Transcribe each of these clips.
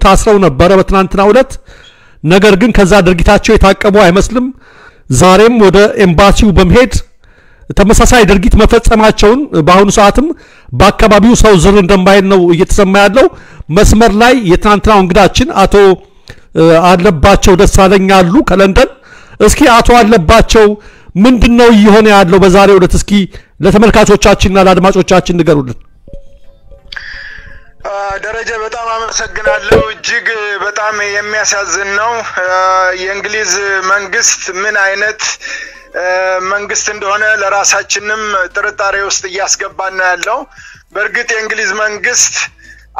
ታስረው ነበር በትናንትናው ዕለት ነገር ግን ከዛ ድርጊታቸው የታቀቡ አይመስልም ዛሬም ወደ ኤምባሲው በመሄድ ተመሳሳይ ድርጊት መፈጸማቸውን በአሁኑ ሰዓትም በአካባቢው ሰው ዝር እንደማይል ነው እየተሰማ ያለው መስመር ላይ የትናንትናው እንግዳችን አቶ አለባቸው ደሳለኝ አሉ ከለንደን እስኪ አቶ አለባቸው ምንድነው ይሆነ ያለው በዛሬው ዕለት እስኪ ለተመልካቾቻችንና ለአድማጮቻችን ንገሩልን ደረጃ በጣም አመሰግናለሁ እጅግ በጣም የሚያሳዝን ነው የእንግሊዝ መንግስት ምን አይነት መንግስት እንደሆነ ለራሳችንም ጥርጣሬ ውስጥ ያስገባና ያለው በርግጥ የእንግሊዝ መንግስት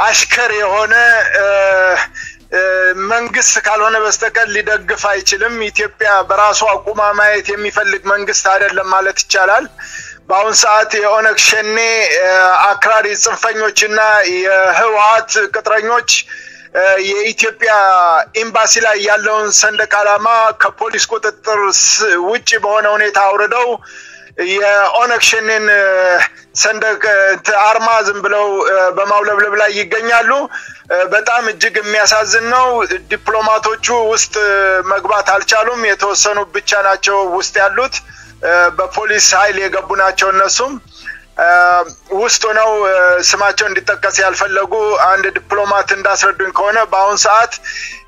አሽከር የሆነ መንግስት ካልሆነ በስተቀር ሊደግፍ አይችልም ኢትዮጵያ በራሷ አቁማ ማየት የሚፈልግ መንግስት አይደለም ማለት ይቻላል በአሁን ሰዓት የኦነግ ሸኔ አክራሪ ጽንፈኞችና የህወሓት ቅጥረኞች የኢትዮጵያ ኤምባሲ ላይ ያለውን ሰንደቅ ዓላማ ከፖሊስ ቁጥጥር ውጪ በሆነ ሁኔታ አውርደው የኦነግ ሸኔን ሰንደቅ አርማ ዝም ብለው በማውለብለብ ላይ ይገኛሉ በጣም እጅግ የሚያሳዝን ነው ዲፕሎማቶቹ ውስጥ መግባት አልቻሉም የተወሰኑ ብቻ ናቸው ውስጥ ያሉት በፖሊስ ኃይል የገቡ ናቸው እነሱም ውስጥ ነው ስማቸው እንዲጠቀስ ያልፈለጉ አንድ ዲፕሎማት እንዳስረዱኝ ከሆነ በአሁን ሰዓት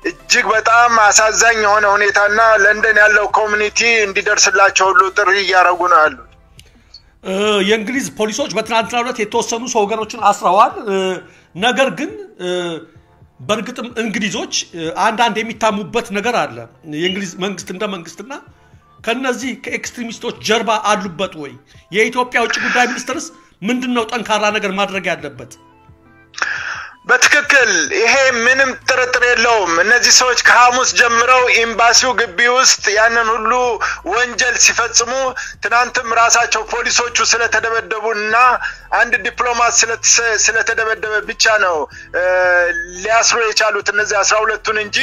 እጅግ በጣም አሳዛኝ የሆነ ሁኔታና ለንደን ያለው ኮሚኒቲ እንዲደርስላቸው ሁሉ ጥሪ ያረጉ ነው ያሉት የእንግሊዝ ፖሊሶች በትናንትናው ዕለት የተወሰኑ ሰው ወገኖችን አስረዋል ነገር ግን በርግጥም እንግሊዞች አንድ የሚታሙበት ነገር አለ የእንግሊዝ መንግስት እንደ መንግስትና ከነዚህ ከኤክስትሪሚስቶች ጀርባ አሉበት ወይ የኢትዮጵያ ውጭ ጉዳይ ሚኒስትርስ ምንድነው ጠንካራ ነገር ማድረግ ያለበት በትክክል ይሄ ምንም ጥርጥር የለውም እነዚህ ሰዎች ከሐሙስ ጀምረው ኤምባሲው ግቢ ውስጥ ያንን ሁሉ ወንጀል ሲፈጽሙ ትናንትም ራሳቸው ፖሊሶቹ ስለተደበደቡና አንድ ዲፕሎማት ስለተደበደበ ብቻ ነው ሊያስሩ የቻሉት እነዚህ 12ቱን እንጂ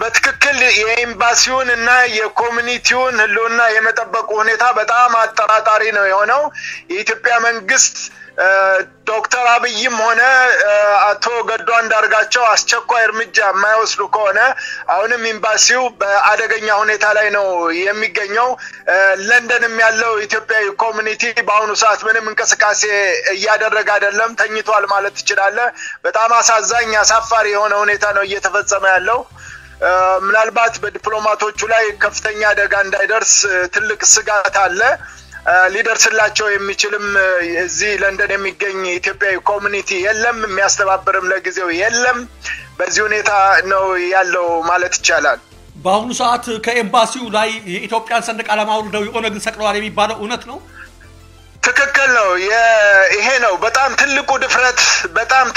በትክክል የኤምባሲውን እና የኮሚኒቲውን ህልውና የመጠበቁ ሁኔታ በጣም አጠራጣሪ ነው የሆነው የኢትዮጵያ መንግስት ዶክተር አብይም ሆነ አቶ ገዱ አንዳርጋቸው አስቸኳይ እርምጃ የማይወስዱ ከሆነ አሁንም ኤምባሲው በአደገኛ ሁኔታ ላይ ነው የሚገኘው ለንደንም ያለው ኢትዮጵያዊ ኮሚኒቲ በአሁኑ ሰዓት ምንም እንቅስቃሴ እያደረገ አይደለም ተኝቷል ማለት ይችላል በጣም አሳዛኝ አሳፋሪ የሆነ ሁኔታ ነው እየተፈጸመ ያለው ምናልባት በዲፕሎማቶቹ ላይ ከፍተኛ አደጋ እንዳይደርስ ትልቅ ስጋት አለ ሊደርስላቸው የሚችልም እዚህ ለንደን የሚገኝ ኢትዮጵያዊ ኮሚኒቲ የለም የሚያስተባብርም ለጊዜው የለም በዚህ ሁኔታ ነው ያለው ማለት ይቻላል በአሁኑ ሰዓት ከኤምባሲው ላይ የኢትዮጵያን ሰንደቅ ዓላማ አውርደው የኦነግን ሰቅለዋል የሚባለው እውነት ነው ትክክል ነው ይሄ ነው በጣም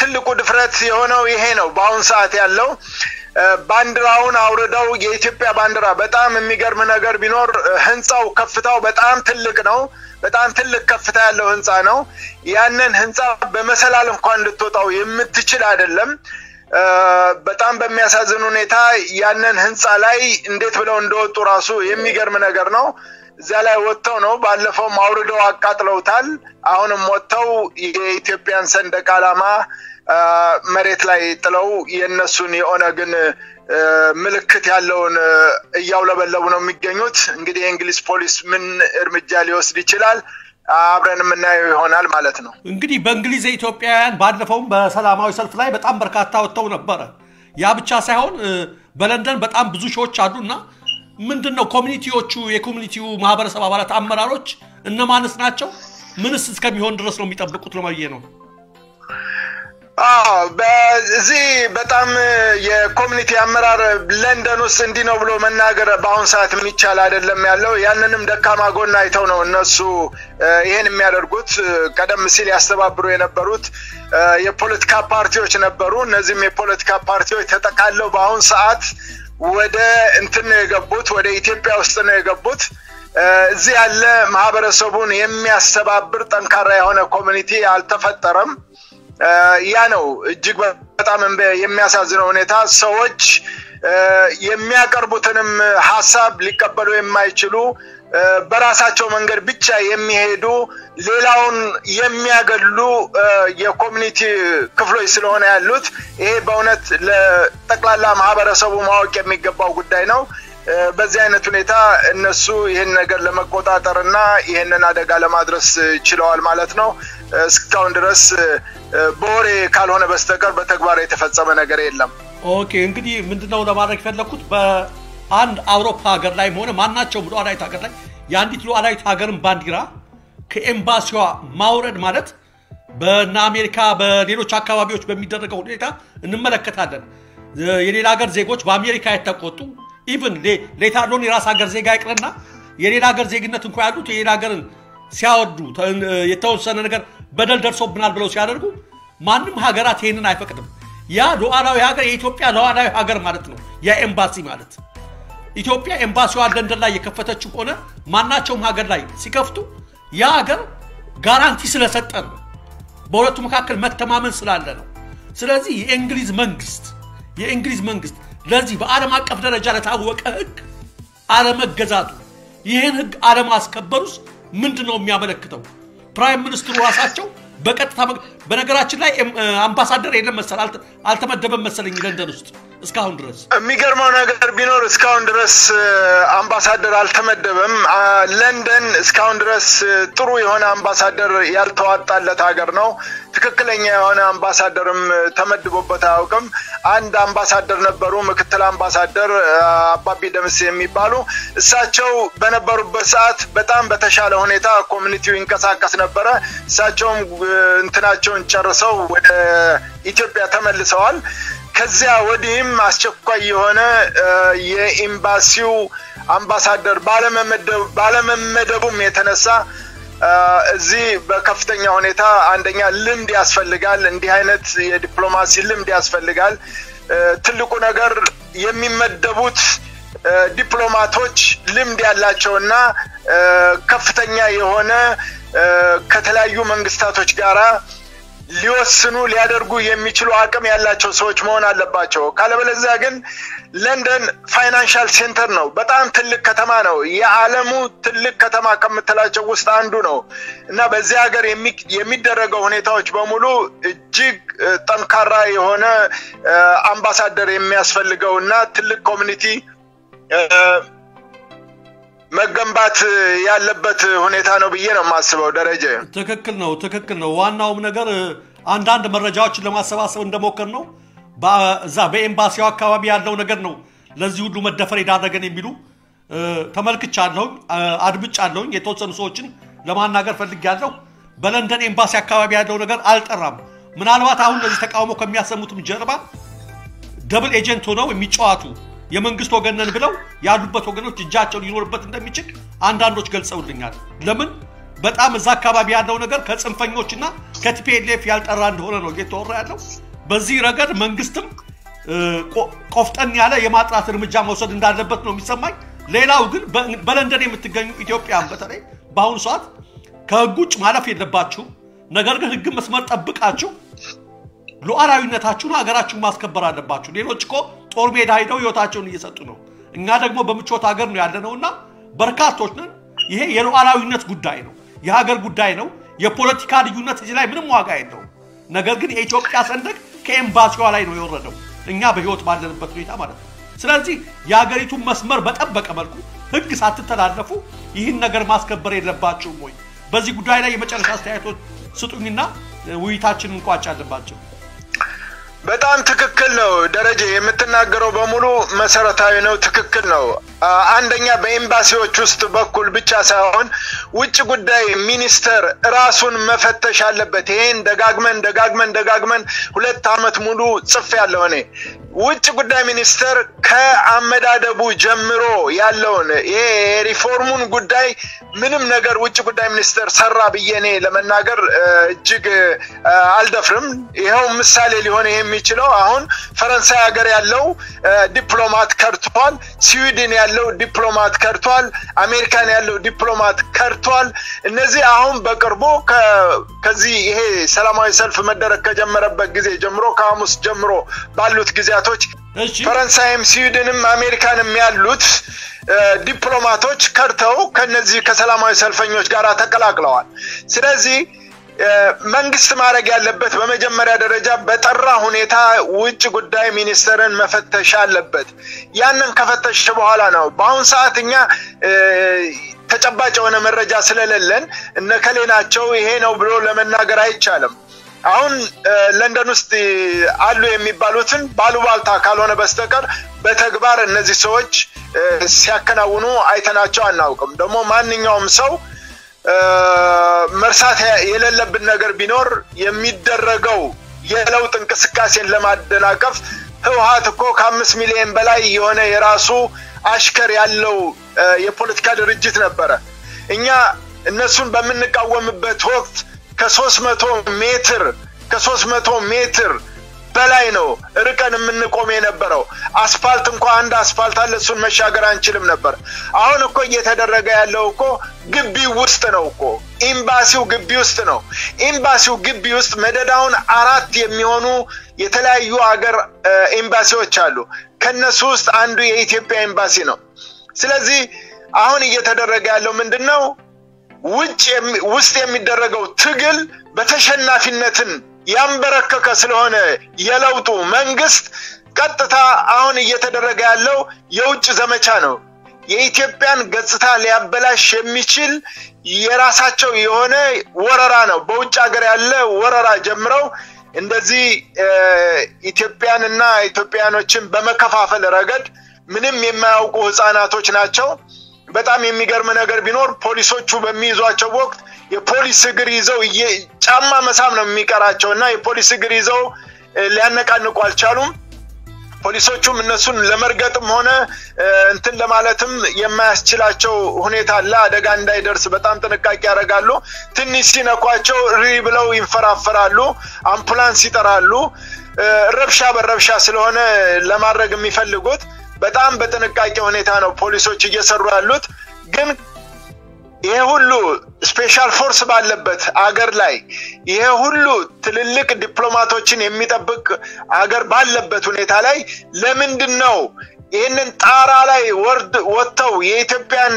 ትልቁ ድፍረት የሆነው ይሄ ነው በአሁን ሰዓት ያለው ባንዲራውን አውርደው የኢትዮጵያ ባንዲራ በጣም የሚገርም ነገር ቢኖር ህንጻው ከፍታው በጣም ትልቅ ነው በጣም ትልቅ ከፍታ ያለው ህንጻ ነው ያንን ህንጻ በመሰላል እንኳን ልትወጣው የምትችል አይደለም በጣም በሚያሳዝን ሁኔታ ያንን ህንጻ ላይ እንዴት ብለው እንደወጡ ራሱ የሚገርም ነገር ነው እዛ ላይ ወጥተው ነው ባለፈው አውርደው አቃጥለውታል አሁንም ወጥተው የኢትዮጵያን ሰንደቅ ዓላማ መሬት ላይ ጥለው የነሱን የኦነግን ምልክት ያለውን ያውለበለቡ ነው የሚገኙት እንግዲህ የእንግሊዝ ፖሊስ ምን እርምጃ ሊወስድ ይችላል አብረን ምናየው ይሆናል ማለት ነው እንግዲህ በእንግሊዝ ኢትዮጵያውያን ባለፈው በሰላማዊ ሰልፍ ላይ በጣም በርካታ ወጥተው ነበር ያ ብቻ ሳይሆን በለንደን በጣም ብዙ ሾዎች አሉና ምንድነው ኮሚኒቲዎቹ የኮሚኒቲው ማህበረሰብ አባላት አመራሮች እነማንስ ናቸው ምንስ እስከሚሆን ድረስ ነው የሚጠብቁት ለማየ ነው በዚህ በጣም የኮሚኒቲ አመራር ለንደን ውስጥ እንዲ ነው ብሎ መናገር በአሁን ሰዓት የሚቻል አይደለም ያለው ያንንም ደካማ ጎን አይተው ነው እነሱ ይሄን የሚያደርጉት ቀደም ሲል ያስተባብሩ የነበሩት የፖለቲካ ፓርቲዎች ነበሩ እነዚህም የፖለቲካ ፓርቲዎች ተጠቃለው በአሁን ሰዓት ወደ እንትን የገቡት ወደ ኢትዮጵያ ውስጥ ነው የገቡት እዚህ ያለ ማህበረሰቡን የሚያስተባብር ጠንካራ የሆነ ኮሚኒቲ አልተፈጠረም ያ ነው እጅግ በጣም የሚያሳዝነው ሁኔታ ሰዎች የሚያቀርቡትንም ሐሳብ ሊቀበሉ የማይችሉ በራሳቸው መንገድ ብቻ የሚሄዱ ሌላውን የሚያገሉ የኮሚኒቲ ክፍሎች ስለሆነ ያሉት ይሄ በእውነት ለጠቅላላ ማህበረሰቡ ማወቅ የሚገባው ጉዳይ ነው በዚህ አይነት ሁኔታ እነሱ ይሄን ነገር ለመቆጣጠርና ይሄንን አደጋ ለማድረስ ችለዋል ማለት ነው እስካሁን ድረስ በወሬ ካልሆነ በስተቀር በተግባር የተፈጸመ ነገር የለም ኦኬ እንግዲህ ምንድነው ለማድረግ ፈለኩት በአንድ አውሮፓ ሀገር ላይ ሆነ ማናቸው ሉዓላዊት ሀገር ላይ ያንዲት ሉዓላዊት ሀገርን ባንዲራ ከኤምባሲዋ ማውረድ ማለት በአሜሪካ በሌሎች አካባቢዎች በሚደረገው ሁኔታ እንመለከታለን የሌላ ሀገር ዜጎች በአሜሪካ የተቆጡ even ሌታሎን የራስ ሀገር ዜጋ ይቅርና የሌላ ሀገር ዜግነት እንኳን ያሉት የሌላ ሀገርን ሲያወዱ የተወሰነ ነገር በደል ደርሶብናል ብለው ሲያደርጉ ማንንም ሀገራት ይሄንን አይፈቅድም ያ ሉዓላዊ ሀገር የኢትዮጵያ ሉዓላዊ ሀገር ማለት ነው ያ ኤምባሲ ማለት ኢትዮጵያ ኤምባሲዋ ለንደን ላይ የከፈተችው ሆነ ማናቸውም ሀገር ላይ ሲከፍቱ ያ ሀገር ጋራንቲ ስለሰጠ ነው በሁለቱ መካከል መተማመን ስላለ ነው ስለዚህ የእንግሊዝ መንግስት ለዚህ በዓለም አቀፍ ደረጃ ለታወቀ ህግ አለመገዛቱ ይሄን ህግ አለማስከበሩስ ምንድነው የሚያመለክተው ፕራይም ሚኒስትሩ ራሳቸው በቀጥታ በነገራችን ላይ አምባሳደር የለም መሰል አልተመደበም መሰለኝ ለንደን ውስጥ እስካሁን ድረስ የሚገርመው ነገር ቢኖር እስካሁን ድረስ አምባሳደር አልተመደበም ለንደን እስካሁን ድረስ ጥሩ የሆነ አምባሳደር ያልተዋጣለት ሀገር ነው ትክክለኛ የሆነ አምባሳደርም ተመድቦበት አያውቅም አንድ አምባሳደር ነበሩ ምክትል አምባሳደር አባቢ ደምስ የሚባሉ እሳቸው በነበሩበት ሰዓት በጣም በተሻለ ሁኔታ ኮሚኒቲው ይንቀሳቀስ ነበር እሳቸውም እንትናቸውን ጨርሰው ወደ ኢትዮጵያ ተመልሰዋል ከዚያ ወዲህም አስቸኳይ የሆነ የኤምባሲው አምባሳደር ባለመመደቡም የተነሳ እዚህ በከፍተኛ ሁኔታ አንደኛ ልምድ ያስፈልጋል እንዲህ አይነት የዲፕሎማሲ ልምድ ያስፈልጋል ትልቁ ነገር የሚመደቡት ዲፕሎማቶች ልምድ ያላቸውና ከፍተኛ የሆነ ከተለያዩ መንግስታቶች ጋራ ሊወስኑ ሊያደርጉ የሚችሉ አቅም ያላቸው ሰዎች መሆን አለባቸው ካለበለዚያ ግን ለንደን ፋይናንሻል ሴንተር ነው በጣም ትልቅ ከተማ ነው የዓለሙ ትልቅ ከተማ ከምትላቸው ውስጥ አንዱ ነው እና በዚህ ሀገር የሚደረገው ሁኔታዎች በሙሉ እጅግ ጠንካራ የሆነ አምባሳደር የሚያስፈልገውና ትልቅ ኮሚኒቲ መገንባት ያለበት ሁኔታ ነው ብዬ ነው ማስበው ደረጀ ትክክል ነው ዋናው ነገር አንዳንድ መረጃዎችን ለማሰባሰብ እንደሞከር ነው በዛ በኤምባሲው አካባቢ ያለው ነገር ነው ለዚህ ሁሉ መደፈር ይዳረገን የሚሉ ተመልክቻለሁ አድብጫለሁ የተወሰኑ ሰዎችን ለማናገር ፈልጊያለሁ በለንደን ኤምባሲ አካባቢ ያለው ነገር አልጠራም ምናልባት አሁን ለዚህ ተቃውሞ ከሚያሰሙትም ጀርባ ደብል ኤጀንት ሆነው የሚጫዋቱ የመንግስት ወገነን ብለው ያሉበት ወገኖች እጃቸው ሊኖርበት እንደሚችል አንዳንዶች ገልጸውልኛል ለምን በጣም እዛ አካባቢ ያለው ነገር ከጽንፈኞችና ከቲፒኤልኤፍ ያልጠራ እንደሆነ ነው እየተወራ ያለው በዚህ ረገድ መንግስትም ቆፍጠን ያለ የማጥራት እርምጃ መውሰድ እንዳለበት ነው የሚሰማኝ ሌላው ግን በለንደን የምትገኙ ኢትዮጵያን በተለይ በአሁኑ ሰዓት ከህጉጭ ማለፍ የለባችሁ ነገር ግን ህግ መስመር ጠብቃችሁ ሉዓላዊነታችሁን ሀገራችሁን ማስከበር አለባችሁ ሌሎች እኮ ጦር ሜዳ ሄደው ህይወታቸውን እየሰጡ ነው እኛ ደግሞ በምቾት ሀገር ነው ያለነውና በርካቶች ነን ይሄ የሉዓላዊነት ጉዳይ ነው የሀገር ጉዳይ ነው የፖለቲካ ልዩነት እዚህ ላይ ምንም ዋጋ የለውም ነገር ግን የኢትዮጵያ ሰንደቅ ከኤምባሲዋ ላይ ነው የወረደው እኛ በህይወት ባለንበት ሁኔታ ማለት ነው ስለዚህ የሀገሪቱን መስመር በጠበቀ መልኩ ህግ ሳትተላለፉ ይህን ነገር ማስከበር የለባችሁም ወይ በዚህ ጉዳይ ላይ የመጨረሻ አስተያየቶች ስጡኝና ውይይታችንን እንቋጫለንባቸው በጣም ትክክል ነው ደረጀ የምትናገረው በሙሉ መሰረታዊ ነው ትክክል ነው አንደኛ በኤምባሲዎች ውስጥ በኩል ብቻ ሳይሆን ውጭ ጉዳይ ሚኒስተር ራሱን መፈተሽ አለበት ይሄን ደጋግመን 2 አመት ሙሉ ጽፍ ያለው እኔ ውጭ ጉዳይ ሚኒስተር ከአመዳደቡ ጀምሮ ያለውን የሪፎርሙን ጉዳይ ምንም ነገር ውጭ ጉዳይ ሚኒስተር ሰራ በየኔ ለመናገር እጅግ አልደፍርም ይሄው ምሳሌ ሊሆን የሚችለው አሁን ፈረንሳይ ሀገር ያለው ዲፕሎማት ከርቷል ስዊድን ያለው ዲፕሎማት ከርቷል አሜሪካን ያለው ዲፕሎማት ከርቷል እነዚህ አሁን በቅርቡ ከዚህ ይሄ ሰላማዊ ሰልፍ መደረግ ከጀመረበት ጊዜ ጀምሮ ከሐሙስ ጀምሮ ባሉት ጊዜያቶች ፈረንሳይም ስዊድንም አሜሪካንም ያሉት ዲፕሎማቶች ከርተው ከነዚህ ከሰላማዊ ሰልፈኞች ጋር ተቀላቅለዋል ስለዚህ መንግስት ማድረግ ያለበት በመጀመሪያ ደረጃ በጠራ ሁኔታ ውጭ ጉዳይ ሚኒስተርን መፈተሽ አለበት ያንን ከፈተሽ በኋላ ነው በአሁን ሰዓትኛ ተጨባጭ የሆነ መረጃ ስለሌለን እነከሌናቸው ይሄ ነው ብሎ ለመናገር አይቻልም አሁን ለንደን ውስጥ አሉ የሚባሉትን ባሉባልታ ካልሆነ በስተቀር በተግባር እነዚህ ሰዎች ሲያከናውኑ አይተናቸው አናውቅም ደግሞ ማንኛውም ሰው መርሳት የሌለብን ነገር ቢኖር የሚደረገው የለውጥ እንቅስቃሴን ለማደናቀፍ ህወሓት እኮ ከ5 ሚሊዮን በላይ የሆነ የራሱ አሽከር ያለው የፖለቲካ ድርጅት ነበር እኛ እነሱን በመንቃወምበት ወቅት ከ300 ሜትር በላይ ነው ርቀን የምንቆም የነበረው አስፋልት እንኳን አንድ አስፋልት አለ እሱን መሻገር አንችልም ነበር አሁን እኮ እየተደረገ ያለው እኮ ግቢ ውስጥ ነው እኮ ኤምባሲው ግቢ ውስጥ ነው ኤምባሲው ግቢ ውስጥ መደዳውን 4 የሚሆኑ የተለያዩ ሀገር ኤምባሲዎች አሉ ከነሱ ውስጥ አንዱ የኢትዮጵያ ኤምባሲ ነው ስለዚህ አሁን እየተደረገ ያለው ምንድነው ውስጥ የሚደረገው ትግል በተሸናፊነትን ያንበረከከ ስለሆነ የለውጡ መንግስት ቀጥታ አሁን እየተደረገ ያለው የውጭ ዘመቻ ነው የኢትዮጵያን ገጽታ ሊያበላሽ የሚችል የራሳቸው የሆነ ወረራ ነው በውጭ ሀገር ያለ ወረራ ጀምረው እንደዚህ ኢትዮጵያንና ኢትዮጵያኖችን በመከፋፈል ረገድ ምንም የማያውቁ ህፃናቶች ናቸው በጣም የሚገርም ነገር ቢኖር ፖሊሶቹ በሚይዟቸው ወቅት የፖሊስ እግር ይዘው ጫማ መሳም ነው የሚቀራቸውና የፖሊስ እግር ይዘው ሊያነቃንቁ አልቻሉም ፖሊሶቹም እነሱን ለመርገጥም ሆነ እንትን ለማለትም የማያስችላቸው ሁኔታ አለ አደጋ እንዳይደርስ በጣም ጥንቃቄ ያደርጋሉ ትንሽ ሲነኳቸው ሪ ብለው ይንፈራፈራሉ አምቡላንስ ይጠራሉ ረብሻ ስለሆነ ለማድረግ የሚፈልጉት በጣም በጥንቃቄ ሁኔታ ነው ፖሊሶች እየሰሩ ያሉት ግን ይሄ ሁሉ ስፔሻል ፎርስ ባለበት አገር ላይ ይሄ ሁሉ ትልልቅ ዲፕሎማቶችን የሚጠብቅ አገር ባለበት ሁኔታ ላይ ለምንድነው ይሄንን ጣራ ላይ ወጥተው የኢትዮጵያን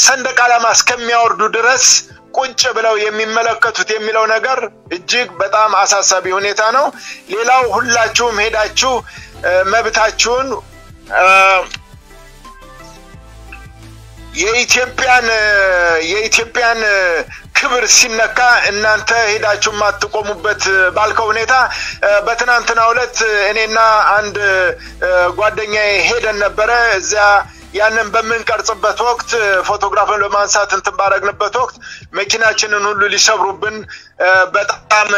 ሰንደቅ ዓላማ እስከሚያወርዱ ድረስ ቁጭ ብለው የሚመለከቱት የሚለው ነገር እጅግ በጣም አሳሳቢ ሁኔታ ነው ሌላው ሁላችሁም ሄዳችሁ መብታችሁን የኢትዮጵያን ክብር ሲነካ እናንተ ሄዳችሁ ማትቆሙበት ባልከው ሁኔታ በትናንትናው ዕለት እኔና አንድ ጓደኛዬ ሄደን ነበር እዚያ ያንን በመንቀርጽበት ወቅት ፎቶግራፍን ለማንሳት እንትን ባረግንበት ወቅት መኪናችንን ሁሉ ሊሰብሩብን በጣም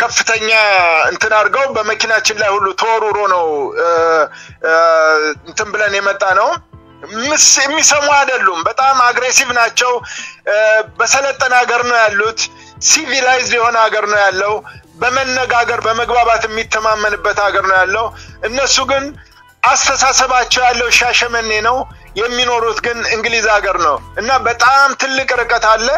ከፍተኛ እንትን አርገው በመኪናችን ላይ ሁሉ ተወሩሮ ነው እንትን ብለን የመጣ ነው የሚሰሙ አይደሉም በጣም አግሬሲቭ ናቸው በሰለጠነ ሀገር ነው ያሉት ሲቪላይዝድ የሆነ ሀገር ነው ያለው በመነጋገር በመግባባት የሚተማመንበት ሀገር ነው ያለው እነሱ ግን አስተሳሰባቸው ያለው ሻሸመኔ ነው የሚኖሩት ግን እንግሊዝ ሀገር ነው እና በጣም ትልቅ ርቀት አለ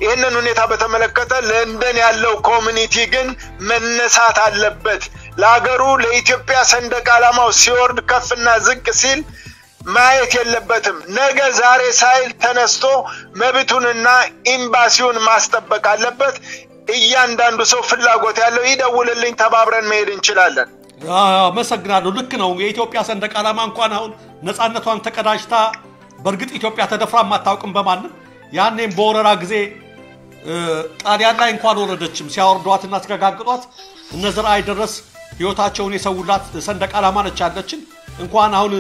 ይሄንን ሁኔታ በተመለከተ ለንደን ያለው ኮሚኒቲ ግን መነሳት አለበት ለሀገሩ ለኢትዮጵያ ሰንደቅ ዓላማው ሲወርድ ከፍና ዝቅ ሲል ማየት የለበትም ነገ ዛሬ ሳይል ተነስቶ መብቱንና ኤምባሲውን ማስጠበቅ አለበት እያንዳንዱ ሰው ፍላጎት ያለው ይደውልልኝ ተባብረን መሄድ እንችላለን መሰግናለሁ ልክ ነው የኢትዮጵያ ሰንደቅ ዓላማ እንኳን አሁን ነፃነቷን ተቀዳጅታ በርግጥ ኢትዮጵያ ተደፍራ ማታውቅም በማንም ያኔም በወረራ ጊዜ ጣሊያን ላይ እንኳን ወረደችም ሲያወርዷትና ተጋጋግጧት እነዘራ አይደረስ ህይወታቸውን የሰውላት ሰንደቅ ዓላማ ነች ያለችን እንኳን አሁን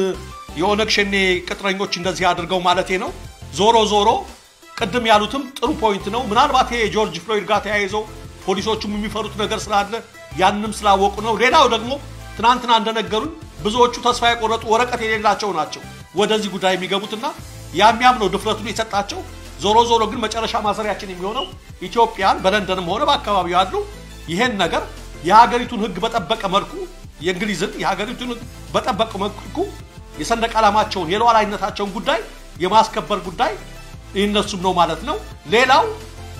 የኦነግ ሸኔ ቅጥረኞች እንደዚህ አድርገው ማለቴ ነው ዞሮ ቅድም ያሉትም ጥሩ ፖይንት ነው ምናልባት የጆርጅ ፍሎይድ ጋር ተያይዘው ፖሊሶቹም የሚፈሩት ነገር ስላለ ያንንም ስላወቁ ነው ሌላው ደግሞ ትናንትና እንደነገሩን ብዙዎቹ ተስፋ የቆረጡ ወረቀት የሌላቸው ናቸው ወደዚህ ጉዳይ የሚገቡትና ያሚያምነው ድፍረቱን የሰጣቸው ዞሮ ግን መጨረሻ ማሰሪያችን የሚሆነው ኢትዮጵያን በለንደንም ሆነ በአካባቢው ያሉ ይሄን ነገር የሀገሪቱን ህግ በጠበቀ መልኩ የእንግሊዝን የሀገሪቱን በጠበቀ መልኩ የሰንደቅ ዓላማቸውን የሉዓላዊነታቸውን ጉዳይ የማስከበር ጉዳይ እነሱም ነው ማለት ነው ሌላው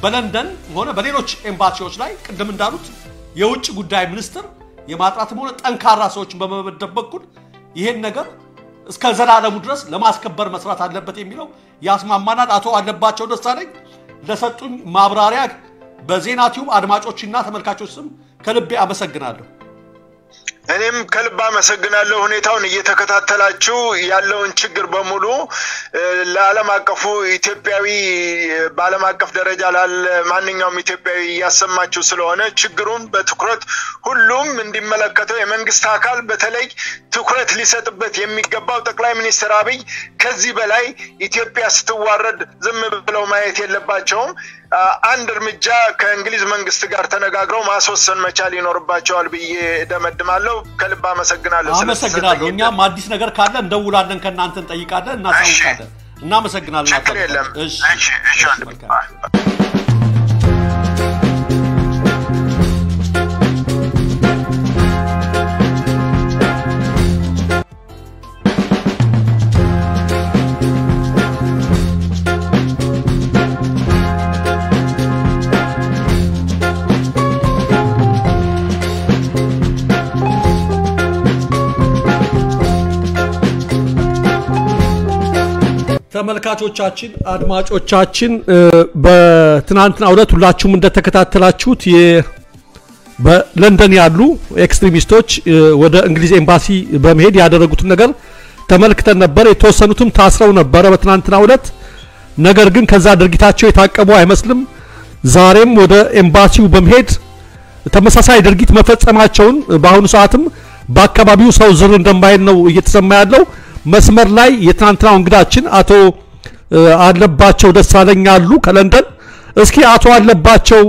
በለንደን ሆነ በሌሎች ኤምባሲዎች ላይ ቅድም እንዳሉት የውጭ ጉዳይ ሚኒስትር የማጥራትም ሆነ ጠንካራ ሰዎችን በመመደብ በኩል ይሄን ነገር እስከ ዘላለሙ ድረስ ለማስከበር መስራት አለበት የሚለው ያስማማናል አቶ አለባቸው ደሳለኝ ለሰጡኝ ማብራሪያ በዜና ቲዩብ አድማጮችና ተመልካቾች ስም ከልቤ አመሰግናለሁ እኔም ከልብ አመሰግናለሁ ሁኔታውን እየተከታተላችሁ ያለውን ችግር በሙሉ ለዓለም አቀፉ ኢትዮጵያዊ በዓለም አቀፍ ደረጃ ማንኛውም ኢትዮጵያዊ ያሰማችሁ ስለሆነ ችግሩን በትኩረት ሁሉም እንዲመለከተው የመንግስት አካል በተለይ ትኩረት ሊሰጥበት የሚገባው ጠቅላይ ሚኒስትር አብይ ከዚህ በላይ ኢትዮጵያ ስትዋረድ ዝም ብለው ማየት የለባቸውም አንድ እርምጃ ከእንግሊዝ መንግስት ጋር ተነጋግረው ማስወሰን መቻል ይኖርባቸዋል ብዬ ደመድማለሁ ከልብ አመሰግናለሁ አመሰግናለሁ እኛም አዲስ ነገር ካለ እንደውላለን ከናንተ እንጠይቃለን እናሳውቃለን እናመሰግናለን እሺ እሺ ተመልካቾቻችን አድማጮቻችን በትናንትና ዕለት ሁላችሁም እንደተከታተላችሁት በለንደን ያሉ ኤክስትሪሚስቶች ወደ እንግሊዝ ኤምባሲ በመሄድ ያደረጉት ነገር ተመልክተን ነበር የተወሰኑትም ታስረው ነበር በትናንትና ዕለት ነገር ግን ከዛ ድርጊታቸው የታቀቡ አይመስልም ዛሬም ወደ ኤምባሲው በመሄድ ተመሳሳይ ድርጊት መፈጸማቸውን በአሁኑ ሰዓትም በአካባቢው ሰው ዝር እንደማይል ነው እየተሰማ ያለው መስመር ላይ የትናንትናው እንግዳችን አቶ አለባቸው ደሳለኝ አሉ ከለንደን እስኪ አቶ አለባቸው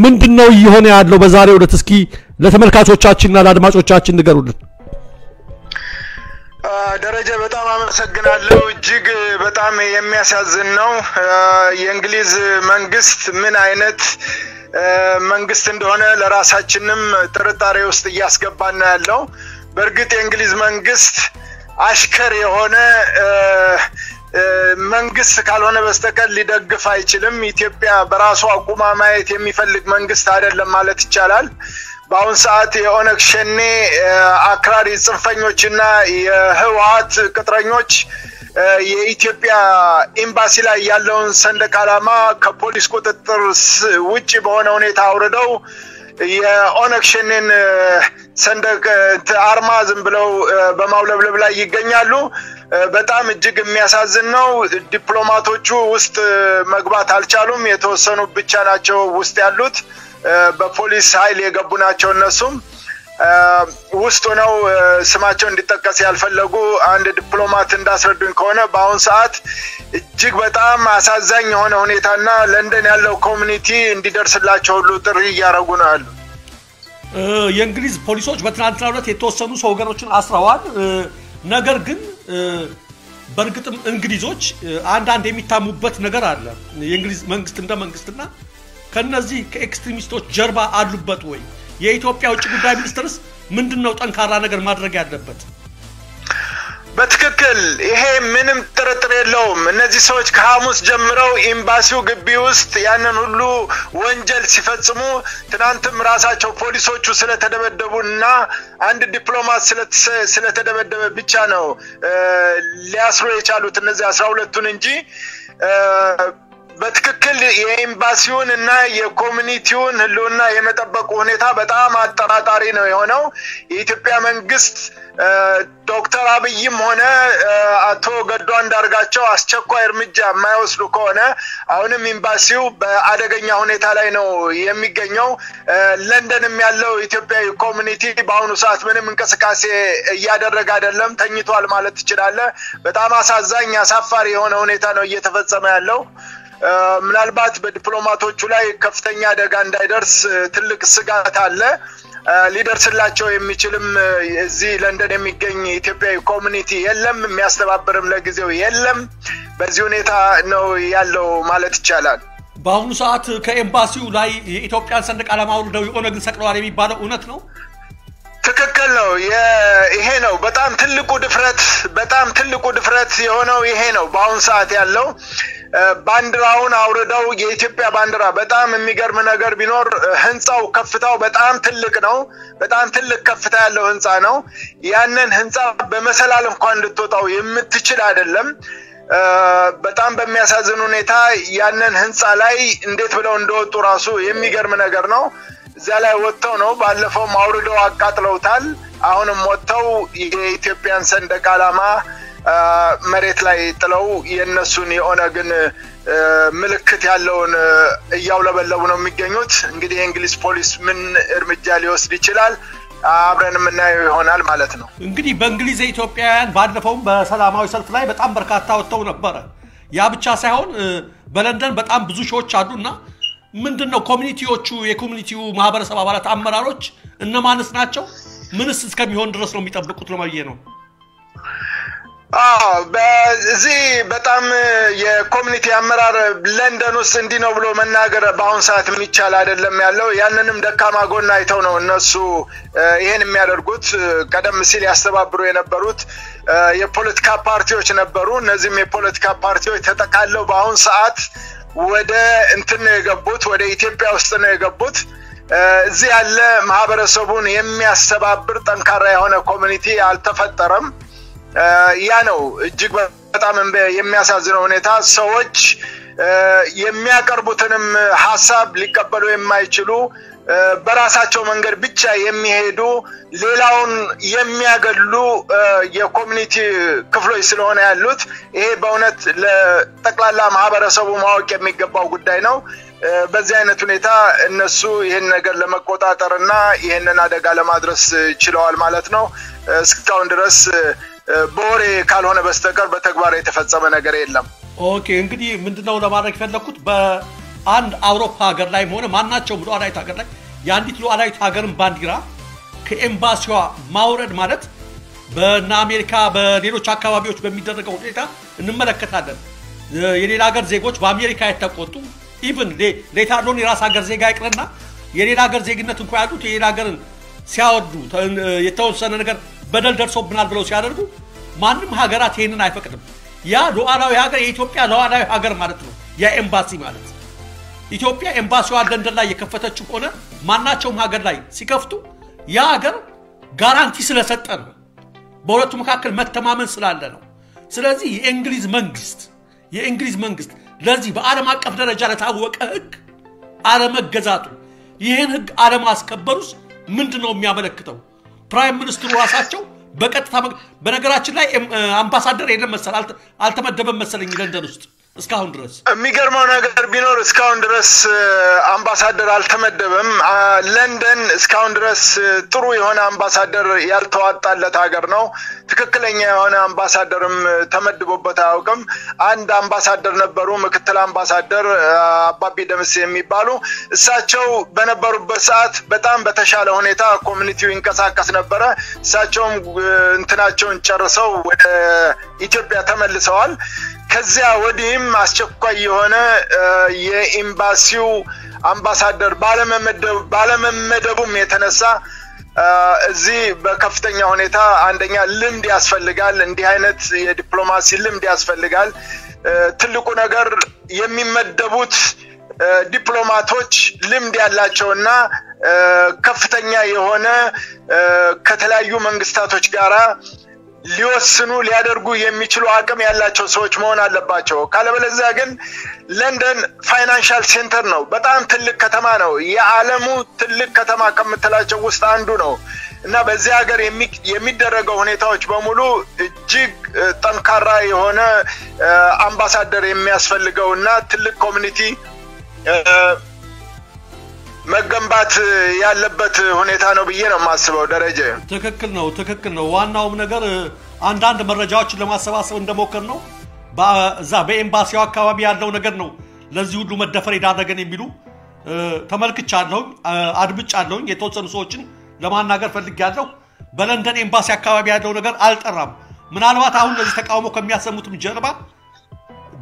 ምንድነው ይሆነ ያለው በዛሬው ዕለት እስኪ ለተመልካቾቻችንና ለአድማጮቻችን ንገሩልን ደረጃ በጣም አመሰግናለሁ እጅግ በጣም የሚያሳዝን ነው የእንግሊዝ መንግስት ምን አይነት መንግስት እንደሆነ ለራሳችንም ጥርጣሬ ውስጥ ያስገባና ያለው በርግጥ የእንግሊዝ መንግስት አሽከር የሆነ መንግስት ካልሆነ በስተቀር ሊደግፍ አይችልም ኢትዮጵያ በራሷ አቁማ ማየት የሚፈልግ መንግስት አይደለም ማለት ይቻላል በአሁን ሰዓት የኦነግ ሸኔ አክራሪ ጽንፈኞችና የህወሓት ቅጥረኞች የኢትዮጵያ ኤምባሲ ላይ ያለውን ሰንደቅ ዓላማ ከፖሊስ ቁጥጥር ውጪ በሆነ ሁኔታ አውርደው የኦነግ ሸኔን ሰንደቅ አርማ ዝም ብለው በማውለብለብ ላይ ይገኛሉ በጣም እጅግ የሚያሳዝን ነው ዲፕሎማቶቹ ውስጥ መግባት አልቻሉም የተወሰኑ ብቻ ናቸው ውስጥ ያሉት በፖሊስ ኃይል የገቡ ናቸው እነሱም ውስጥ ነው ስማቸው እንዲጠቀስ ያልፈለጉ አንድ ዲፕሎማት እንዳስረዱኝ ከሆነ በአሁን ሰዓት እጅግ በጣም አሳዛኝ የሆነ ሁኔታና ለንደን ያለው ኮሚኒቲ እንዲደርስላቸው ሁሉ ጥሪ ያረጉ ነው ያሉ የእንግሊዝ ፖሊሶች በትናንትናው ዕለት የተወሰኑ ሰው ወገኖችን አስረዋል ነገር ግን በርግጥም እንግሊዞች አንድ የሚታሙበት ነገር አለ የእንግሊዝ መንግስት እንደ መንግስትና ከነዚህ ከኤክስትሪሚስቶች ጀርባ አሉበት ወይ የኢትዮጵያ ውጭ ጉዳይ ሚኒስትርስ ምንድነው ጠንካራ ነገር ማድረግ ያለበት በትክክል ይሄ ምንም ጥርጥር የለውም እነዚህ ሰዎች ከሐሙስ ጀምረው ኤምባሲው ግቢ ውስጥ ያንን ሁሉ ወንጀል ሲፈጽሙ ትናንትም ራሳቸው ፖሊሶቹ ስለተደበደቡና አንድ ዲፕሎማት ስለተደበደበ ብቻ ነው ሊያስሩ የቻሉት እነዚህ 12ቱን እንጂ በትክክል የኤምባሲውን እና የኮሚኒቲውን ህልውና የመጠበቁ ሁኔታ በጣም አጠራጣሪ ነው የሆነው የኢትዮጵያ መንግስት ዶክተር አብይም ሆነ አቶ ገዱ አንዳርጋቸው አስቸኳይ እርምጃ የማይወስዱ ከሆነ አሁንም ኤምባሲው በአደገኛ ሁኔታ ላይ ነው የሚገኘው ለንደንም ያለው ኢትዮጵያዊ ኮሚኒቲ በአሁኑ ሰዓት ምንም እንቅስቃሴ እያደረገ አይደለም ተኝቷል ማለት ይችላል በጣም አሳዛኝ አሳፋሪ የሆነ ሁኔታ ነው እየተፈጸመ ያለው ምናልባት በዲፕሎማቶቹ ላይ ከፍተኛ አደጋ እንዳይደርስ ትልቅ ስጋት አለ ሊደርስላቸው የሚችልም እዚህ ለንደን የሚገኝ ኢትዮጵያዊ ኮሚኒቲ የለም የሚያስተባብርም ለጊዜው የለም በዚህ ሁኔታ ነው ያለው ማለት ይቻላል በአሁኑ ሰዓት ከኤምባሲው ላይ የኢትዮጵያን ሰንደቅ ዓላማ አውርደው የኦነግን ሰቅለዋል የሚባለው እውነት ነው ትክክል ነው ይሄ ነው በጣም ትልቁ ድፍረት የሆነው ይሄ ነው በአሁን ሰዓት ያለው ባንዲራውን አውርደው የኢትዮጵያ ባንዲራ በጣም የሚገርም ነገር ቢኖር ህንጻው ከፍታው በጣም ትልቅ ነው በጣም ትልቅ ከፍታ ያለው ህንጻ ነው ያንን ህንጻ በመሰላል እንኳን እንድትወጣው የምትችል አይደለም በጣም በሚያሳዝን ሁኔታ ያንን ህንጻ ላይ እንዴት ብለው እንደወጡ ራሱ የሚገርም ነገር ነው እዛ ላይ ወጥተው ነው ባለፈው ማውርደው አቃጥለውታል አሁንም ወጥተው የኢትዮጵያን ሰንደቅ ዓላማ መሬት ላይ ጥለው የነሱን የኦነግን ምልክት ያለውን ያውለበለቡ ነው የሚገኙት እንግዲህ የእንግሊዝ ፖሊስ ምን እርምጃ ሊወስድ ይችላል አብረን ምናየው ይሆናል ማለት ነው እንግዲህ በእንግሊዝ ኢትዮጵያውያን ባለፈው በሰላማዊ ሰልፍ ላይ በጣም በርካታ ወጥተው ነበር ያ ብቻ ሳይሆን በለንደን በጣም ብዙ ሾዎች አሉና ምንድነው ኮሚኒቲዎቹ የኮሚኒቲው ማህበረሰብ አባላት አመራሮች እነማንስ ናቸው ምንስ እስከሚሆን ድረስ ነው የሚጠብቁት ለማየ ነው በዚህ በጣም የኮሚኒቲ አመራር ለንደን ውስጥ እንዲ ነው ብሎ መናገር ባሁን ሰዓት የሚቻል አይደለም ያለው ያንንም ደካማ ጎን አይተው ነው እነሱ ይሄን የሚያደርጉት ቀደም ሲል ያስተባብሩ የነበሩት የፖለቲካ ፓርቲዎች ነበሩ እነዚህም የፖለቲካ ፓርቲዎች ተጠቃለው ባሁን ሰዓት ወደ እንትን የገቡት ወደ ኢትዮጵያ ውስጥ ነው የገቡት እዚህ ያለ ማህበረሰቡን የሚያስተባብር ጠንካራ የሆነ ኮሚኒቲ አልተፈጠረም ያ ነው እጅግ በጣም የሚያሳዝነው ሁኔታ ሰዎች የሚያቀርቡትንም ሐሳብ ሊቀበሉ የማይችሉ በራሳቸው መንገድ ብቻ የሚሄዱ ሌላውን የሚያገሉ የኮሚኒቲ ክፍሎች ስለሆነ ያሉት ይሄ በእውነት ለጠቅላላ ማህበረሰቡ ማወቅ የሚገባው ጉዳይ ነው በዚህ አይነት ሁኔታ እነሱ ይሄን ነገር ለመቆጣጠርና ይሄንን አደጋ ለማድረስ ችለዋል ማለት ነው እስካሁን ድረስ ቦሬ ካልሆነ በስተቀር በተግባር የተፈጸመ ነገር የለም ኦኬ እንግዲህ ምንድነው ለማድረግ ፈለኩት በአንድ አውሮፓ ሀገር ላይ ሆነ ማናቸውም ሉዓላዊት ሀገር ላይ ያንዲት ሉዓላዊት ሀገርን ባንዲራ ከኤምባሲዋ ማውረድ ማለት በአሜሪካ በሌሎች አካባቢዎች በሚደረገው ሁኔታ እንመለከታለን የሌላ ሀገር ዜጎች በአሜሪካ የተቆጡ ኢቭን ሌታሎን የራስ ሀገር ዜጋ ይቅርና የሌላ ሀገር ዜግነት እንኳን ያሉት የሌላ ሀገርን ሲያወርዱ የተወሰነ ነገር በደል ደርሶብናል ብለው ሲያደርጉ ማንም ሀገራት ይሄንን አይፈቅድም ያ ሉዓላዊ ሀገር የኢትዮጵያ ሉዓላዊ ሀገር ማለት ነው ያ ኤምባሲ ማለት ኢትዮጵያ ኤምባሲዋ ለንደን ላይ የከፈተችው ሆነ ማናቸውም ሀገር ላይ ሲከፍቱ ያ ሀገር ጋራንቲ ስለሰጠ ነው በሁለቱ መካከል መተማመን ስላለ ነው ስለዚህ የእንግሊዝ መንግስት ለዚህ በዓለም አቀፍ ደረጃ ለታወቀ ህግ አለመገዛቱ ይሄን ህግ አለማስከበሩስ ምንድነው የሚያመለክተው ፕራይም ሚኒስትሩ ራሳቸው በቀጥታ በነገራችን ላይ አምባሳደር የለም መሰል አልተመደበም መሰለኝ ለንደን ውስጥ እስካሁን ድረስ የሚገርመው ነገር ቢኖር እስካሁን ድረስ አምባሳደር አልተመደበም ለንደን እስካሁን ድረስ ጥሩ የሆነ አምባሳደር ያልተዋጣለት ሀገር ነው ትክክለኛ የሆነ አምባሳደርም ተመድቦበት አያውቅም አንድ አምባሳደር ነበሩ ምክትል አምባሳደር አባቢ ደምስ የሚባሉ እሳቸው በነበሩበት ሰዓት በጣም በተሻለ ሁኔታ ኮሚኒቲው ይንቀሳቀስ ነበር እሳቸውም እንትናቸውን ጨርሰው ወደ ኢትዮጵያ ተመልሰዋል ከዚያ ወዲህም አስቸኳይ የሆነ የኤምባሲው አምባሳደር ባለመመደቡም የተነሳ እዚህ በከፍተኛ ሁኔታ አንደኛ ልምድ ያስፈልጋል እንዲህ አይነት የዲፕሎማሲ ልምድ ያስፈልጋል ትልቁ ነገር የሚመደቡት ዲፕሎማቶች ልምድ ያላቸውና ከፍተኛ የሆነ ከተለያዩ መንግስታቶች ጋራ ሊወስኑ ሊያደርጉ የሚችሉ አቅም ያላቸው ሰዎች መሆን አለባቸው ካለበለዚያ ግን ለንደን ፋይናንሻል ሴንተር ነው በጣም ትልቅ ከተማ ነው የዓለሙ ትልቅ ከተማ ከምትላቸው ውስጥ አንዱ ነው እና በዚህ ሀገር የሚደረገው ሁኔታዎች በሙሉ እጅግ ጠንካራ የሆነ አምባሳደር የሚያስፈልገውና ትልቅ ኮሚኒቲ መገንባት ያለበት ሁኔታ ነው ብዬ ነው ማስበው ደረጀ ትክክል ነው ዋናው ነገር አንዳንድ መረጃዎችን ለማሰባሰብ እንደሞከር ነው በዛ በኤምባሲው አካባቢ ያለው ነገር ነው ለዚህ ሁሉ መደፈር ይዳረገን የሚሉ ተመልክቻለሁ አድብጫለሁ የተወሰኑ ሰዎችን ለማናገር ፈልጌያለሁ በለንደን ኤምባሲ አካባቢ ያለው ነገር አልጠራም ምናልባት አሁን ለዚህ ተቃውሞ ከሚያሰሙትም ጀርባ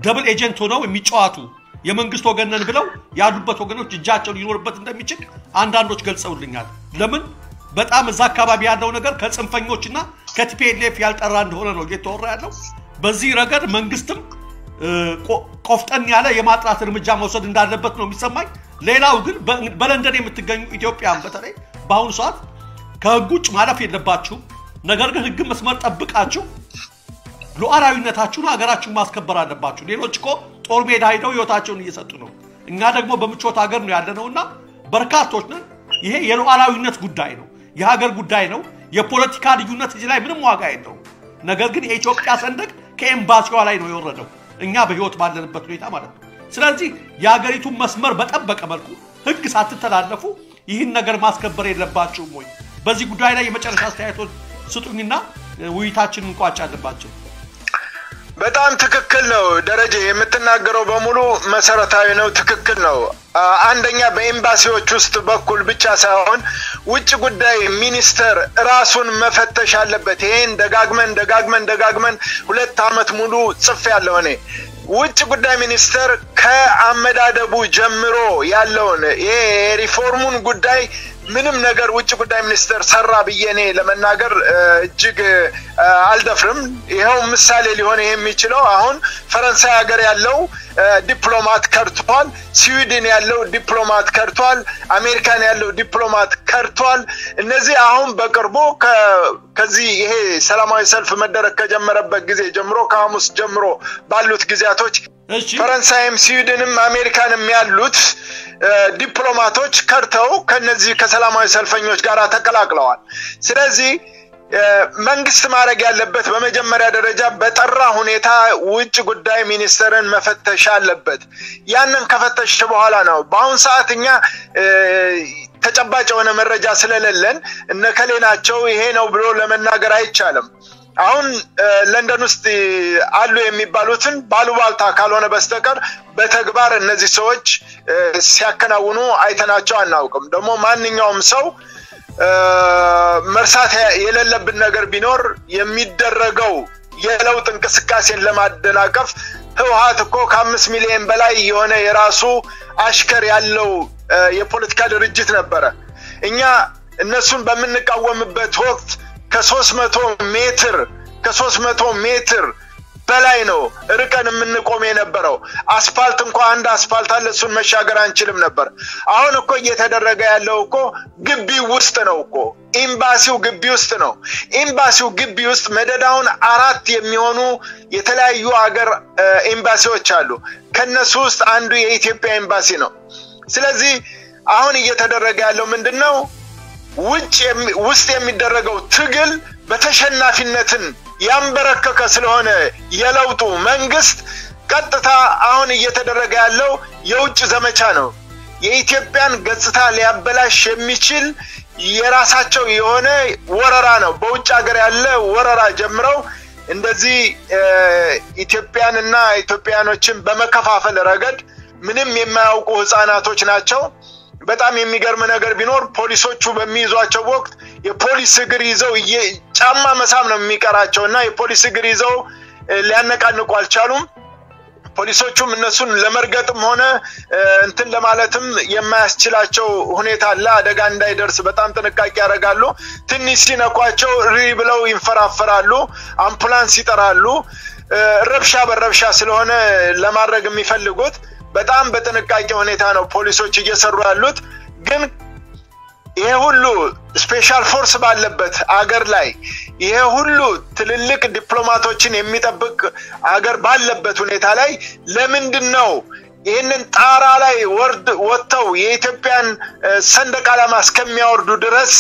ደብል ኤጀንት ሆነው የሚጫዋቱ የመንግስት ወገነን ብለው ያሉበት ወገኖች እጃቸው ሊኖርበት እንደሚችል አንዳንዶች ገልጸውልኛል ለምን በጣም እዛ አካባቢ ያለው ነገር ከጽንፈኞችና ከቲፒኤልኤፍ ያልጠራ እንደሆነ ነው እየተወራ ያለው በዚህ ረገድ መንግስትም ቆፍጠን ያለ የማጥራት እርምጃ መውሰድ እንዳለበት ነው የሚሰማኝ ሌላው ግን በለንደን የምትገኙ ኢትዮጵያን በተለይ በአሁኑ ሰዓት ከህግ ውጭ ማለፍ የለባችሁ ነገር ግን ህግ መስመር ጠብቃችሁ ሉዓላዊነታችሁን ሀገራችሁን ማስከበር አለባችሁ ሌሎች እኮ ጦር ሜዳ ሄደው ህይወታቸውን እየሰጡ ነው እኛ ደግሞ በምቾት ሀገር ነው ያለነውና በርካቶች ነን ይሄ የሉዓላዊነት ጉዳይ ነው የሀገር ጉዳይ ነው የፖለቲካ ልዩነት እዚህ ላይ ምንም ዋጋ የለውም ነገር ግን የኢትዮጵያ ሰንደቅ ከኤምባሲዋ ላይ ነው የወረደው እኛ በህይወት ባለንበት ሁኔታ ማለት ነው ስለዚህ የሀገሪቱን መስመር በጠበቀ መልኩ ህግ ሳትተላለፉ ይህን ነገር ማስከበር የለባችሁም ወይ በዚህ ጉዳይ ላይ የመጨረሻ አስተያየቶች ስጡኝና ውይይታችንን እንቋጫለባችሁ በጣም ትክክል ነው ደረጀ የምትናገረው በሙሉ መሰረታዊ ነው ትክክል ነው አንደኛ በኤምባሲዎች ውስጥ በኩል ብቻ ሳይሆን ውጭ ጉዳይ ሚኒስተር ራሱን መፈተሽ አለበት ይሄን ደጋግመን 2 አመት ሙሉ ጽፍ ያለው እኔ ውጭ ጉዳይ ሚኒስተር ከአመዳደቡ ጀምሮ ያለውን የሪፎርሙን ጉዳይ ምንም ነገር ውጭ ጉዳይ ሚኒስተር ሰራ በየኔ ለመናገር እጅግ አልደፍርም ይሄው ምሳሌ ሊሆን የሚችለው አሁን ፈረንሳይ ሀገር ያለው ዲፕሎማት ከርቷል ስዊድን ያለው ዲፕሎማት ከርቷል አሜሪካን ያለው ዲፕሎማት ከርቷል እነዚህ አሁን በቅርቡ ከዚህ ይሄ ሰላማዊ ሰልፍ መደረግ ከጀመረበት ጊዜ ጀምሮ ከሐሙስ ጀምሮ ባሉት ጊዜያቶች ፈረንሳይም ስዊድንም አሜሪካንም ያሉት ዲፕሎማቶች ከርተው ከነዚህ ከሰላማዊ ሰልፈኞች ጋር ተቀላቅለዋል ስለዚህ መንግስት ማድረግ ያለበት በመጀመሪያ ደረጃ በጠራ ሁኔታ ውጭ ጉዳይ ሚኒስተርን መፈተሽ አለበት ያንን ከፈተሽ በኋላ ነው በአሁን ሰዓትኛ ተጨባጭ የሆነ መረጃ ስለሌለን እነከሌናቸው ይሄ ነው ብሎ ለመናገር አይቻልም አሁን ለንደን ውስጥ አሉ የሚባሉትን ባሉባልታ ካልሆነ በስተቀር በተግባር እነዚህ ሰዎች ሲያከናውኑ አይተናቸው አናውቅም ደግሞ ማንኛውም ሰው መርሳት የሌለብን ነገር ቢኖር የሚደረገው የለውጥ እንቅስቃሴን ለማደናቀፍ ህወሓት እኮ ከ5 ሚሊዮን በላይ የሆነ የራሱ አሽከር ያለው የፖለቲካ ድርጅት ነበረ እኛ እነሱን በመንቃወምበት ወቅት ከ300 ሜትር በላይ ነው ርቀን የምንቆም የነበረው አስፋልት እንኳን አንድ አስፋልት አለ እሱን መሻገር አንችልም ነበር አሁን እኮ እየተደረገ ያለው እኮ ግቢ ውስጥ ነው እኮ ኤምባሲው ግቢ ውስጥ ነው ኤምባሲው ግቢ ውስጥ መደዳውን 4 የሚሆኑ የተለያዩ ሀገር ኤምባሲዎች አሉ ከነሱ ውስጥ አንዱ የኢትዮጵያ ኤምባሲ ነው ስለዚህ አሁን እየተደረገ ያለው ምንድነው ውስጥ የሚደረገው ትግል በተሸናፊነትን ያንበረከከ ስለሆነ የለውጡ መንግስት ቀጥታ አሁን እየተደረገ ያለው የውጭ ዘመቻ ነው የኢትዮጵያን ገጽታ ሊያበላሽ የሚችል የራሳቸው የሆነ ወረራ ነው በውጭ ሀገር ያለ ወረራ ጀምረው እንደዚህ ኢትዮጵያንና ኢትዮጵያኖችን በመከፋፈል ረገድ ምንም የማያውቁ ህፃናቶች ናቸው በጣም የሚገርም ነገር ቢኖር ፖሊሶቹ በሚይዟቸው ወቅት የፖሊስ እግር ይዘው ጫማ መሳም ነው የሚቀራቸውና የፖሊስ እግር ይዘው ሊያነቃንቁ አልቻሉም ፖሊሶቹም እነሱን ለመርገጥም ሆነ እንትን ለማለትም የማያስችላቸው ሁኔታ አለ አደጋ እንዳይደርስ በጣም ጥንቃቄ ያደርጋሉ ትንሽ ሲነኳቸው ሪ ብለው ይንፈራፈራሉ አምቡላንስ ይጠራሉ ረብሻ ስለሆነ ለማድረግ የሚፈልጉት በጣም በጥንቃቄ ሁኔታ ነው ፖሊሶች እየሰሩ ያሉት ግን ይሄ ሁሉ ስፔሻል ፎርስ ባለበት አገር ላይ ይሄ ሁሉ ትልልቅ ዲፕሎማቶችን የሚጠብቅ አገር ባለበት ሁኔታ ላይ ለምንድነው ይሄንን ጣራ ላይ ወጥተው የኢትዮጵያን ሰንደቅ ዓላማ እስከሚያወርዱ ድረስ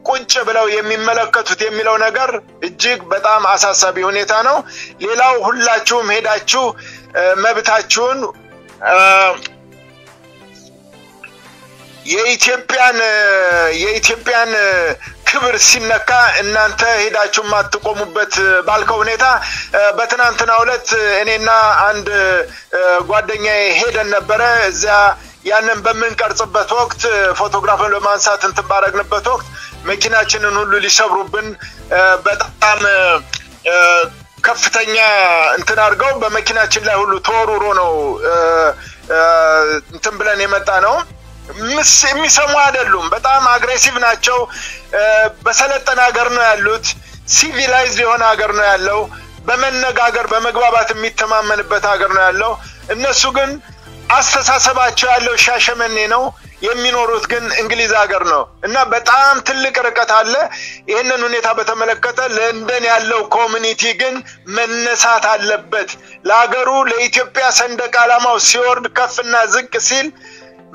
ቁጭ ብለው የሚመለከቱት የሚለው ነገር እጅግ በጣም አሳሳቢ ሁኔታ ነው ሌላው ሁላችሁም ሄዳችሁ መብታችሁን የኢትዮጵያን ክብር ሲነካ እናንተ ሄዳችሁ ማትቆሙበት ባልከው ሁኔታ በትናንትናው ዕለት እኔና አንድ ጓደኛዬ ሄደን ነበር እዛ ያንን በመንቀርጽበት ወቅት ፎቶግራፍን ለማንሳት እንተባረግንበት ወቅት መኪናችንን ሁሉ ሊሰብሩብን በጣም ከፍተኛ እንትን አርገው በመኪናችን ላይ ሁሉ ተወሩሮ ነው እንትን ብለን የመጣ ነው የሚሰሙ አይደሉም በጣም አግሬሲቭ ናቸው በሰለጠነ ሀገር ነው ያሉት ሲቪላይዝድ የሆነ ሀገር ነው ያለው በመነጋገር በመግባባት የሚተማመንበት ሀገር ነው ያለው እነሱ ግን አስተሳሰባቸው ያለው ሻሸመኔ ነው የሚኖሩት ግን እንግሊዝ ሀገር ነው እና በጣም ትልቅ ርቀት አለ ይሄንን ሁኔታ በተመለከተ ለንደን ያለው ኮሚኒቲ ግን መነሳት አለበት ለሀገሩ ለኢትዮጵያ ሰንደቅ ዓላማው ሲወርድ ከፍና ዝቅ ሲል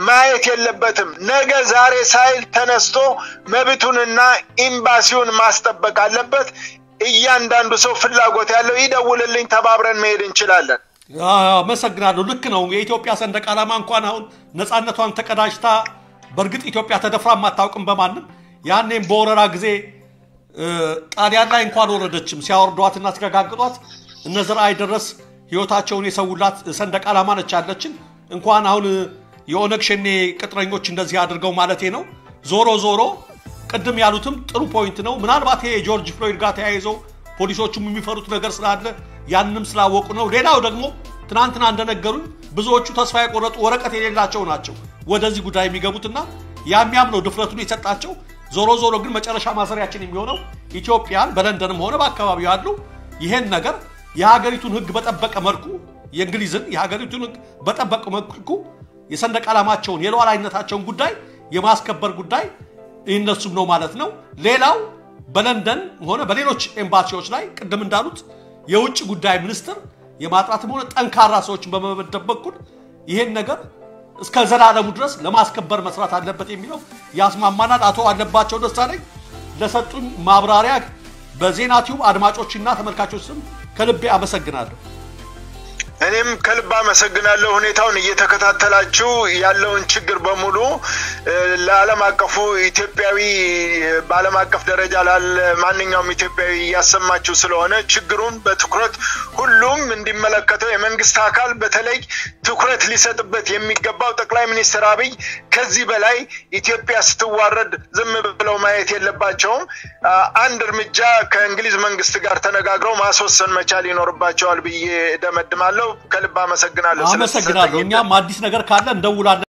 ማየት የለበትም ነገ ዛሬ ሳይል ተነስቶ መብቱንና ኤምባሲውን ማስጠበቅ አለበት እያንዳንዱ ሰው ፍላጎት ያለው ይደውልልኝ ተባብረን መሄድ እንችላለን መሰግናለሁ ልክ ነው የኢትዮጵያ ሰንደቅ ዓላማ እንኳን አሁን ነፃነቷን ተቀዳጅታ በርግጥ ኢትዮጵያ ተደፍራ ማታውቅም በማንም ያኔም በወረራ ጊዜ ጣሊያን ላይ እንኳን ወረደችም ሲያወርዷትና ሲጋጋጧት እነዘር አይደረስ ህይወታቸውን የሰውላት ሰንደቅ ዓላማ ነች ያለችን እንኳን አሁን የኦነግ ሸኔ ቅጥረኞች እንደዚህ አድርገው ማለቴ ነው ዞሮ ቅድም ያሉትም ጥሩ ፖይንት ነው ምናልባት የጆርጅ ፍሎይድ ጋር ተያይዘው ፖሊሶቹም የሚፈሩት ነገር ስላለ ያንንም ስላወቁ ነው ሌላው ደግሞ ትናንትና እንደነገሩን ብዙዎቹ ተስፋ የቆረጡ ወረቀት የሌላቸው ናቸው ወደዚህ ጉዳይ የሚገቡትና ያሚያምነው ድፍረቱን የሰጣቸው ዞሮ ግን መጨረሻ ማሰሪያችን የሚሆነው ኢትዮጵያን በለንደንም ሆነ በአካባቢው ያሉ ይሄን ነገር የሀገሪቱን ህግ በጠበቀ መልኩ የእንግሊዝን የሀገሪቱን ህግ በጠበቀ መልኩ የሰንደቅ ዓላማቸውን የሉዓላዊነታቸውን ጉዳይ የማስከበር ጉዳይ ይነሱም ነው ማለት ነው ሌላው በለንደን ሆነ በሌሎች ኤምባሲዎች ላይ ቅድም እንዳሉት የውጭ ጉዳይ ሚኒስትር የማጥራትም ሆነ ጠንካራ ሰዎችን በመመደብ በኩል ይሄን ነገር እስከ ዘላለሙ ድረስ ለማስከበር መስራት አለበት የሚለው ያስማማናል አቶ አለባቸው ደሳለኝ ለሰጡን ማብራሪያ በዜና ቲዩብ አድማጮችና ተመልካቾች ስም ከልቤ አመሰግናለሁ እኔም ከልብ አመሰግናለሁ ሁኔታውን እየተከታተላችሁ ያለውን ችግር በሙሉ ለዓለም አቀፉ ኢትዮጵያዊ በዓለም አቀፍ ደረጃ ማንኛውም ኢትዮጵያዊ ያሰማችሁ ስለሆነ ችግሩን በትኩረት ሁሉም እንዲመለከተው የመንግስት አካል በተለይ ትኩረት ሊሰጥበት የሚገባው ጠቅላይ ሚኒስትር አብይ ከዚህ በላይ ኢትዮጵያ ስትዋረድ ዝም ብለው ማየት የለባቸውም አንድ እርምጃ ከእንግሊዝ መንግስት ጋር ተነጋግረው ማስወሰን መቻል ይኖርባቸዋል ብዬ ደመድማለሁ ከልብ አመሰግናለሁ እኛም አዲስ ነገር ካለ እንደውላለን